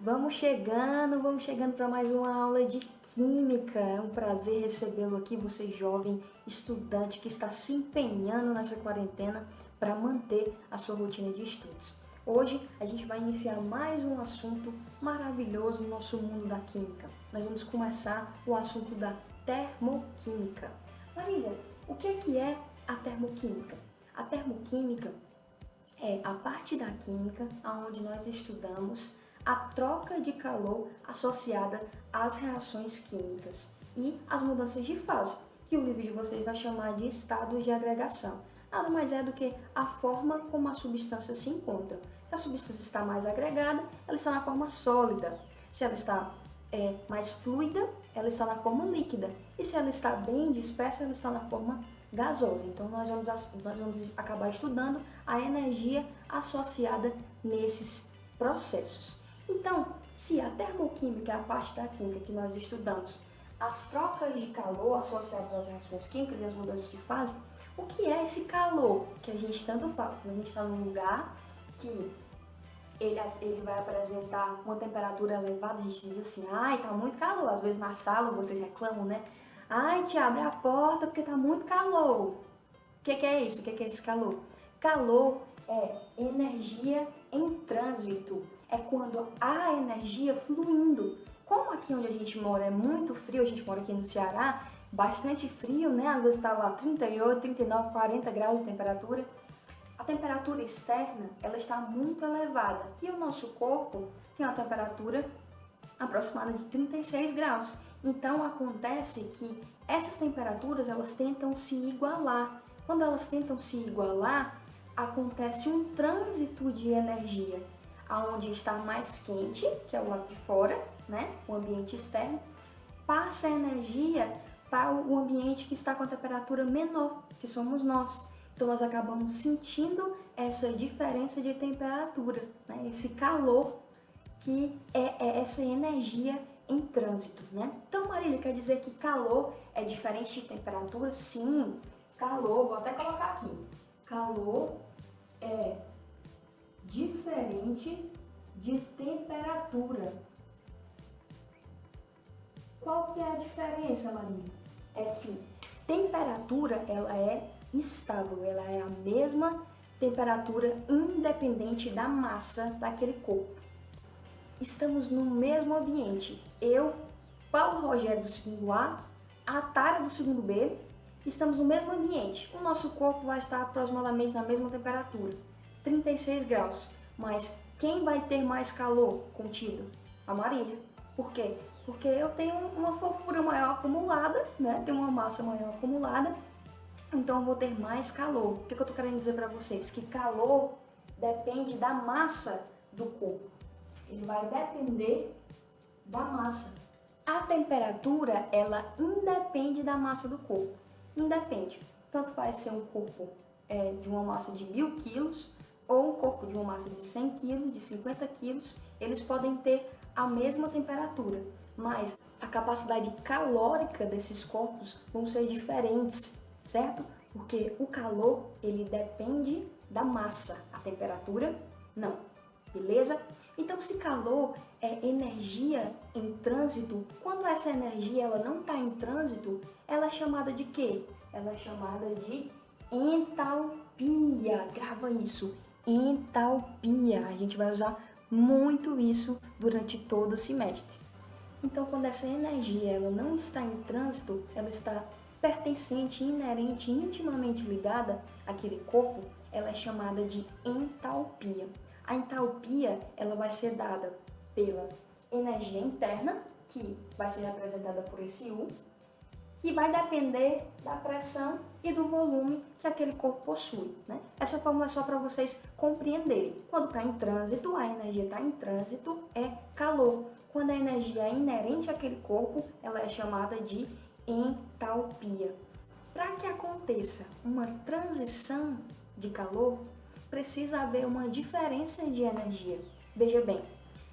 Vamos chegando para mais uma aula de Química. É um prazer recebê-lo aqui, você jovem estudante que está se empenhando nessa quarentena para manter a sua rotina de estudos. Hoje a gente vai iniciar mais um assunto maravilhoso no nosso mundo da Química. Nós vamos começar o assunto da termoquímica. Marília, o que é a termoquímica? A termoquímica é a parte da química onde nós estudamos a troca de calor associada às reações químicas e as mudanças de fase, que o livro de vocês vai chamar de estados de agregação. Nada mais é do que a forma como a substância se encontra. Se a substância está mais agregada, ela está na forma sólida. Se ela está mais fluida, ela está na forma líquida. E se ela está bem dispersa, ela está na forma gasosa. Então, nós vamos acabar estudando a energia associada nesses processos. Então, se a termoquímica é a parte da química que nós estudamos, as trocas de calor associadas às reações químicas e às mudanças de fase, o que é esse calor que a gente tanto fala? Quando a gente está num lugar que ele vai apresentar uma temperatura elevada, a gente diz assim, ai, tá muito calor. Às vezes na sala vocês reclamam, né? Ai, tia, abre a porta porque tá muito calor. O que é isso? O que é esse calor? Calor é energia em trânsito. É quando há energia fluindo. Como aqui onde a gente mora é muito frio, a gente mora aqui no Ceará, bastante frio, né? Às vezes tá lá 38, 39, 40 graus de temperatura. A temperatura externa, ela está muito elevada. E o nosso corpo tem uma temperatura aproximada de 36 graus. Então, acontece que essas temperaturas, elas tentam se igualar. Quando elas tentam se igualar, acontece um trânsito de energia, aonde está mais quente, que é o lado de fora, né? O ambiente externo, passa a energia para o ambiente que está com a temperatura menor, que somos nós. Então, nós acabamos sentindo essa diferença de temperatura, né? Esse calor que é essa energia em trânsito, né? Então, Marília, quer dizer que calor é diferente de temperatura? Sim, calor, vou até colocar aqui. Calor é diferente de temperatura. Qual que é a diferença, Marília? É que temperatura, ela é estável, ela é a mesma temperatura independente da massa daquele corpo. Estamos no mesmo ambiente. Eu, Paulo Rogério do segundo A, a Tara do segundo B, estamos no mesmo ambiente. O nosso corpo vai estar aproximadamente na mesma temperatura, 36 graus. Mas quem vai ter mais calor contido? A Marília. Por quê? Porque eu tenho uma fofura maior acumulada, né? Tenho uma massa maior acumulada, então eu vou ter mais calor. O que eu estou querendo dizer para vocês? Que calor depende da massa do corpo. Ele vai depender da massa. A temperatura, ela independe da massa do corpo. Independe. Tanto faz ser um corpo de uma massa de 1000 quilos ou um corpo de uma massa de 100 quilos, de 50 quilos, eles podem ter a mesma temperatura, mas a capacidade calórica desses corpos vão ser diferentes, certo? Porque o calor, ele depende da massa, a temperatura não, beleza? Então, se calor é energia em trânsito, quando essa energia ela não está em trânsito, ela é chamada de quê? Ela é chamada de entalpia. Grava isso, entalpia. A gente vai usar muito isso durante todo o semestre. Então, quando essa energia ela não está em trânsito, ela está pertencente, inerente, intimamente ligada àquele corpo, ela é chamada de entalpia. A entalpia ela vai ser dada pela energia interna, que vai ser representada por esse U, que vai depender da pressão e do volume que aquele corpo possui, né? Essa fórmula é só para vocês compreenderem. Quando está em trânsito, a energia está em trânsito, é calor. Quando a energia é inerente àquele corpo, ela é chamada de entalpia. Para que aconteça uma transição de calor, precisa haver uma diferença de energia. Veja bem,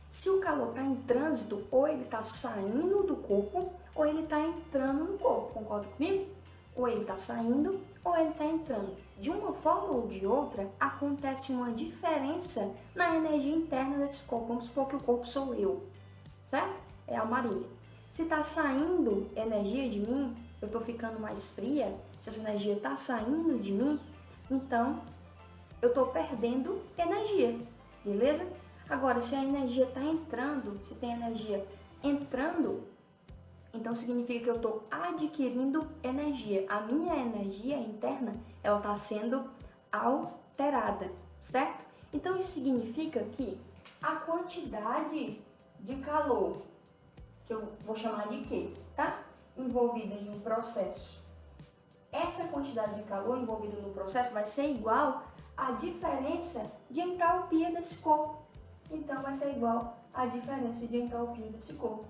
se o calor está em trânsito, ou ele está saindo do corpo, ou ele está entrando no corpo. Concorda comigo? Ou ele está saindo, ou ele está entrando. De uma forma ou de outra, acontece uma diferença na energia interna desse corpo. Vamos supor que o corpo sou eu, certo? É a Marília. Se está saindo energia de mim, eu estou ficando mais fria, se essa energia está saindo de mim, então eu estou perdendo energia, beleza? Agora, se a energia está entrando, se tem energia entrando, então significa que eu estou adquirindo energia. A minha energia interna, ela está sendo alterada, certo? Então isso significa que a quantidade de calor, que eu vou chamar de Q, tá? Envolvida em um processo. Essa quantidade de calor envolvida no processo vai ser igual à diferença de entalpia desse corpo. Então vai ser igual à diferença de entalpia desse corpo.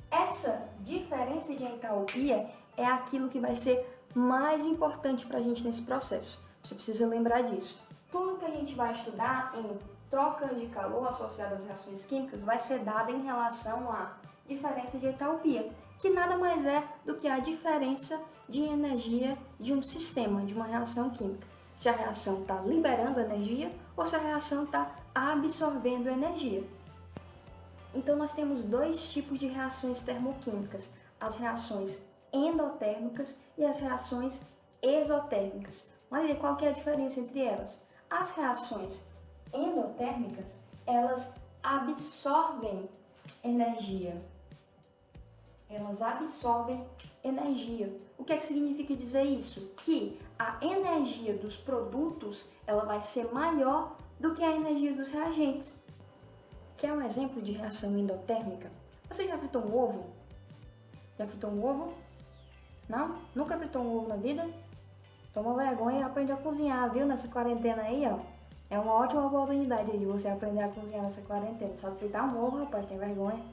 Essa diferença de entalpia é aquilo que vai ser mais importante para a gente nesse processo. Você precisa lembrar disso. Tudo que a gente vai estudar em trocas de calor associadas às reações químicas vai ser dado em relação à diferença de entalpia, que nada mais é do que a diferença de energia de um sistema, de uma reação química. Se a reação está liberando energia ou se a reação está absorvendo energia. Então nós temos dois tipos de reações termoquímicas, as reações endotérmicas e as reações exotérmicas. Olha qual que é a diferença entre elas. As reações endotérmicas, elas absorvem energia. Elas absorvem energia. O que é que significa dizer isso? Que a energia dos produtos, ela vai ser maior do que a energia dos reagentes. Quer um exemplo de reação endotérmica? Você já fritou um ovo? Já fritou um ovo? Não? Nunca fritou um ovo na vida? Toma vergonha e aprende a cozinhar, viu? Nessa quarentena aí, ó. É uma ótima oportunidade de você aprender a cozinhar nessa quarentena. Sabe fritar um ovo, rapaz? Tem vergonha.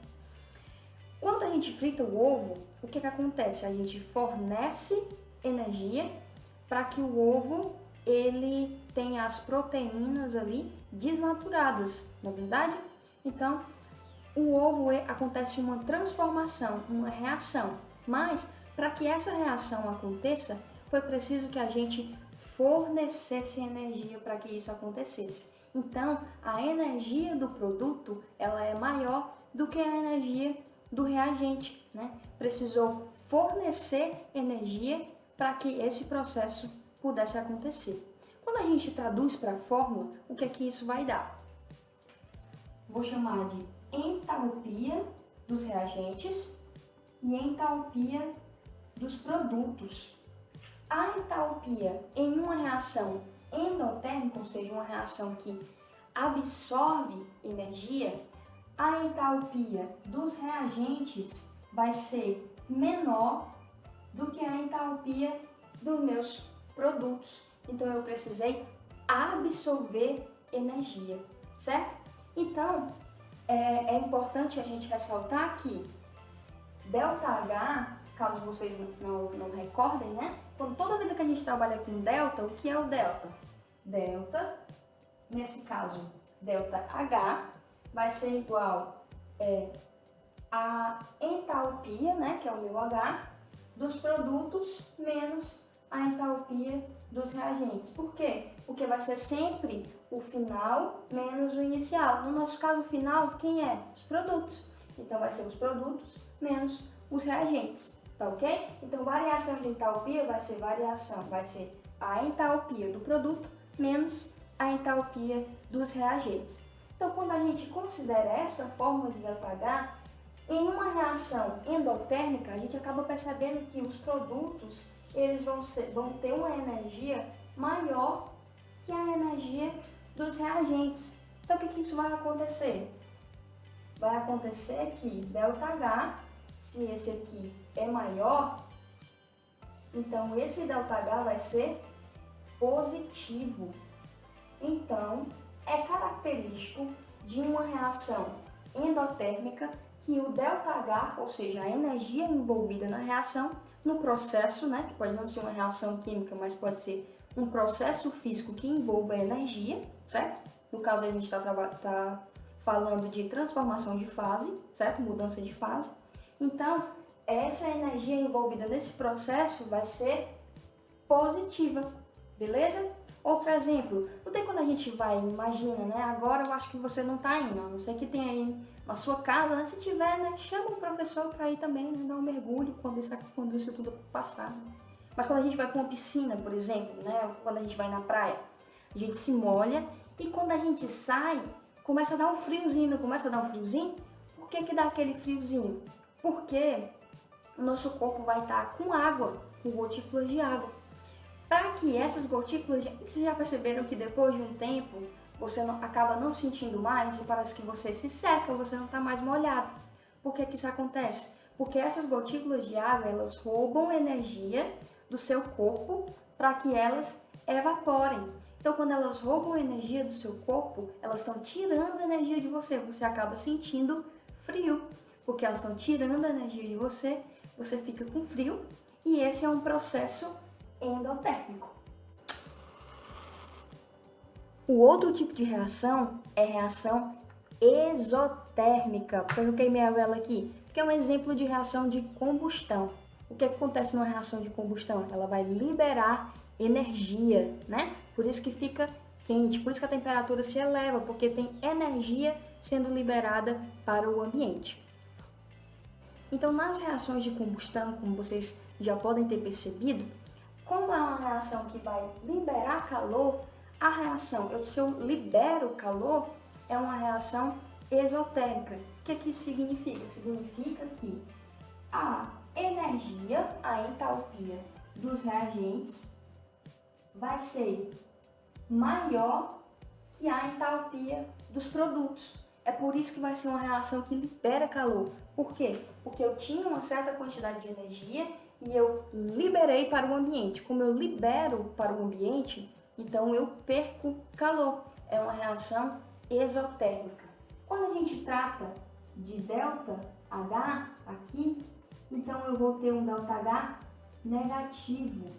Quando a gente frita o ovo, o que acontece? A gente fornece energia para que o ovo ele tenha as proteínas ali desnaturadas, não é verdade? Então, o ovo acontece uma transformação, uma reação. Mas, para que essa reação aconteça, foi preciso que a gente fornecesse energia para que isso acontecesse. Então, a energia do produto, ela é maior do que a energia do reagente, né? Precisou fornecer energia para que esse processo pudesse acontecer. Quando a gente traduz para a fórmula, o que é que isso vai dar? Vou chamar de entalpia dos reagentes e entalpia dos produtos. A entalpia em uma reação endotérmica, ou seja, uma reação que absorve energia, a entalpia dos reagentes vai ser menor do que a entalpia dos meus produtos. Então eu precisei absorver energia, certo? Então é importante a gente ressaltar que ΔH, caso vocês não recordem, né? Quando toda vida que a gente trabalha com delta, o que é o delta? Delta, nesse caso, ΔH, vai ser igual a entalpia, né, que é o meu H, dos produtos menos a entalpia dos reagentes. Por quê? Porque vai ser sempre o final menos o inicial. No nosso caso, o final, quem é? Os produtos. Então, vai ser os produtos menos os reagentes, tá ok? Então, variação de entalpia vai ser a entalpia do produto menos a entalpia dos reagentes. Então, quando a gente considera essa fórmula de ΔH, em uma reação endotérmica, a gente acaba percebendo que os produtos eles vão ter uma energia maior que a energia dos reagentes. Então, o que isso vai acontecer? Vai acontecer que ΔH, se esse aqui é maior, então esse ΔH vai ser positivo. Então, é característico de uma reação endotérmica que o ΔH, ou seja, a energia envolvida na reação, no processo, né, que pode não ser uma reação química, mas pode ser um processo físico que envolva energia, certo? No caso, a gente está falando de transformação de fase, certo? Mudança de fase. Então, essa energia envolvida nesse processo vai ser positiva, beleza? Outro exemplo, não tem quando a gente vai, imagina, né? Agora eu acho que você não tá indo, a não ser que tenha aí na sua casa, né? Se tiver, né? Chama o professor para ir também, né? Dar um mergulho quando isso tudo passar. Mas quando a gente vai para uma piscina, por exemplo, né? Quando a gente vai na praia, a gente se molha e quando a gente sai, começa a dar um friozinho, não começa a dar um friozinho? Por que que dá aquele friozinho? Porque o nosso corpo vai estar com água, com gotículas de água. Para que essas gotículas, vocês já perceberam que depois de um tempo você acaba não sentindo mais e parece que você se seca, você não está mais molhado. Por que que isso acontece? Porque essas gotículas de água, elas roubam energia do seu corpo para que elas evaporem. Então, quando elas roubam energia do seu corpo, elas estão tirando energia de você. Você acaba sentindo frio, porque elas estão tirando a energia de você, você fica com frio e esse é um processo endotérmico. O outro tipo de reação é reação exotérmica. Por que eu queimei a vela aqui? Porque é um exemplo de reação de combustão. O que acontece numa reação de combustão? Ela vai liberar energia, né? Por isso que fica quente, por isso que a temperatura se eleva, porque tem energia sendo liberada para o ambiente. Então, nas reações de combustão, como vocês já podem ter percebido, como é uma reação que vai liberar calor, a reação, se eu libero calor, é uma reação exotérmica. O que isso significa? Significa que a energia, a entalpia dos reagentes vai ser maior que a entalpia dos produtos. É por isso que vai ser uma reação que libera calor. Por quê? Porque eu tinha uma certa quantidade de energia e eu liberei para o ambiente. Como eu libero para o ambiente, então eu perco calor. É uma reação exotérmica. Quando a gente trata de ΔH aqui, então eu vou ter um ΔH negativo.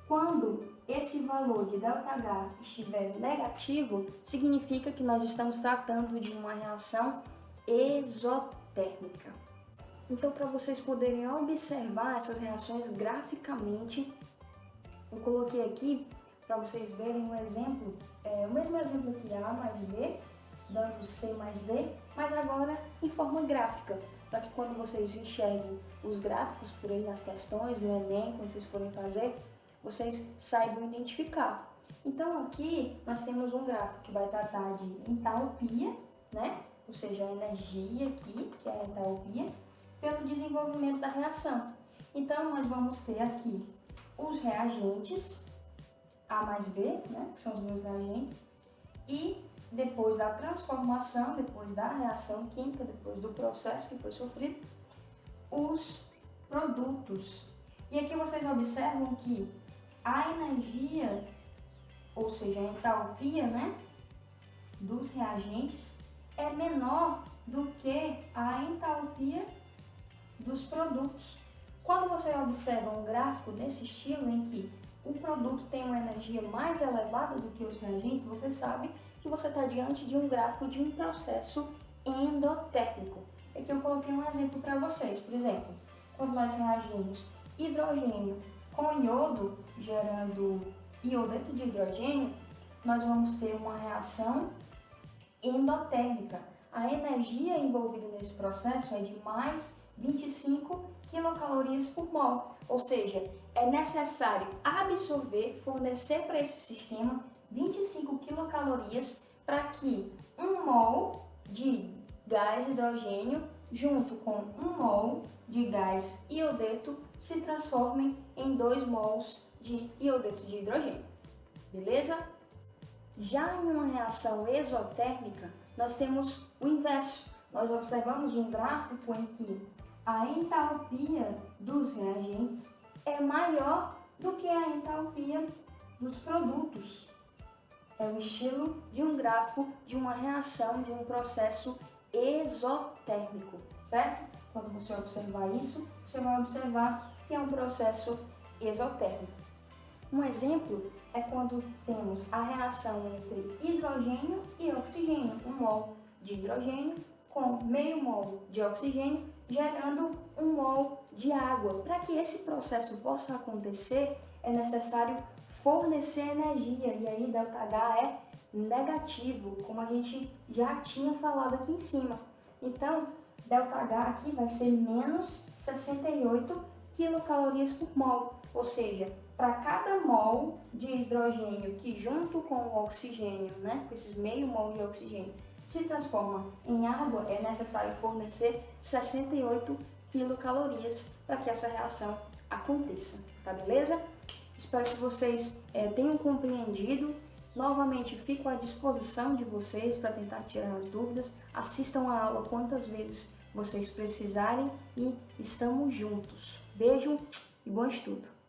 Quando esse valor de ΔH estiver negativo, significa que nós estamos tratando de uma reação exotérmica. Então, para vocês poderem observar essas reações graficamente, eu coloquei aqui para vocês verem um exemplo, o mesmo exemplo que A mais B, dando C mais D, mas agora em forma gráfica, para que quando vocês enxerguem os gráficos por aí nas questões, no Enem, quando vocês forem fazer, vocês saibam identificar. Então aqui nós temos um gráfico que vai tratar de entalpia, né? Ou seja, a energia aqui, que é a entalpia, pelo desenvolvimento da reação. Então nós vamos ter aqui os reagentes, A mais B, né? Que são os meus reagentes, e depois da transformação, depois da reação química, depois do processo que foi sofrido, os produtos. E aqui vocês observam que a energia, ou seja, a entalpia, né, dos reagentes é menor do que a entalpia dos produtos. Quando você observa um gráfico desse estilo em que o produto tem uma energia mais elevada do que os reagentes, você sabe que você está diante de um gráfico de um processo endotérmico. Aqui eu coloquei um exemplo para vocês. Por exemplo, quando nós reagimos hidrogênio com iodo, gerando iodeto de hidrogênio, nós vamos ter uma reação endotérmica. A energia envolvida nesse processo é de mais 25 quilocalorias por mol, ou seja, é necessário absorver, fornecer para esse sistema 25 quilocalorias para que 1 mol de gás hidrogênio junto com 1 mol de gás iodeto se transformem em 2 mols de iodeto de hidrogênio. Beleza? Já em uma reação exotérmica, nós temos o inverso. Nós observamos um gráfico em que a entalpia dos reagentes é maior do que a entalpia dos produtos. É o estilo de um gráfico de uma reação, de um processo exotérmico, certo? Quando você observar isso, você vai observar que é um processo exotérmico. Um exemplo é quando temos a reação entre hidrogênio e oxigênio, 1 mol de hidrogênio com meio mol de oxigênio, gerando 1 mol de água. Para que esse processo possa acontecer, é necessário fornecer energia, e aí ΔH é negativo, como a gente já tinha falado aqui em cima. Então, ΔH aqui vai ser menos 68 quilocalorias por mol, ou seja, para cada mol de hidrogênio que junto com o oxigênio, né, com esses meio mol de oxigênio, se transforma em água, é necessário fornecer 68 quilocalorias para que essa reação aconteça, tá beleza? Espero que vocês tenham compreendido. Novamente, fico à disposição de vocês para tentar tirar as dúvidas. Assistam a aula quantas vezes vocês precisarem e estamos juntos. Beijo e bom estudo!